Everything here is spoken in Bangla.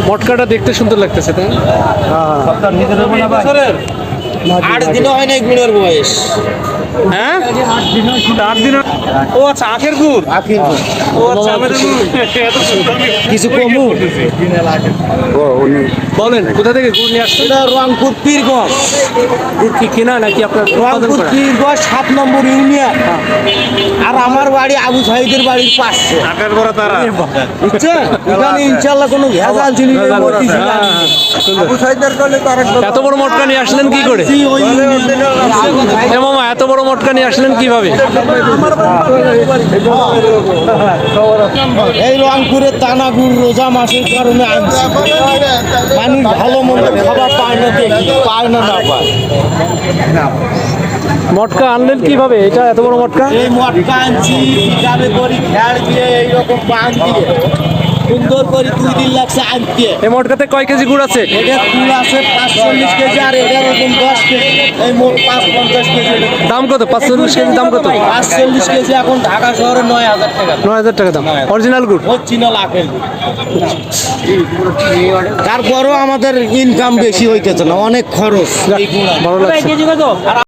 মটকাটা দেখতে সুন্দর লাগতেছে, তাই না? 8 দিনও হয় না গুড়ের বয়স। হ্যাঁ 8 দিন। ও আচ্ছা, আখের গুড়। ও আচ্ছা, আমাদের কিছু কমু বলেন, কোথা থেকে গুড় নিয়ে আসছেন? এটা রংপুর পীরগঞ্জ। গুড় কি কেনা নাকি আপনার উৎপাদন রংপুর করা? পীরগঞ্জ 7 নম্বর ইউনিয়ন। আর আমার বাড়ি আবু সাইদের বাড়ির পাশে, বুঝছেন? এখানে ইনশাআল্লাহ কোনো ভেজাল জিনিস নেই, মতি ছিল না। আবু সাইদের করলে তো আরেক এত বড় মটকা নিয়ে আসলেন কি করে? এ মামা, এত বড় মটকা নিয়ে আসলেন কিভাবে? এই রংপুরের তানাগুড় রোজা মাসের কারণে আনছি। মানুষ ভালো মন্দ খাবার পায় না, দেখি পায় না, না পায়। মটকা আনলেন কিভাবে? এটা এত বড় মটকা? এই মটকা আনছি পিকাবে করি, খেয়াল দিয়ে এইরকম পান দিয়ে সুন্দর করে 2 দিন লাগছে আনতে। এই মটকাতে কয় কেজি গুড় আছে? এটা কুল আছে 45 কেজি, আর এটা রকম 10 কেজি। এই মোট 50 কেজি। দাম কত? 45 কেজি দাম কত? 45 কেজি এখন ঢাকা শহরে 9000 টাকা। 9000 টাকা দাম। অরিজিনাল গুড়? Original apple. তারপরও আমাদের ইনকাম বেশি হইতেছে না, অনেক খরচ। ভালো লাগছে।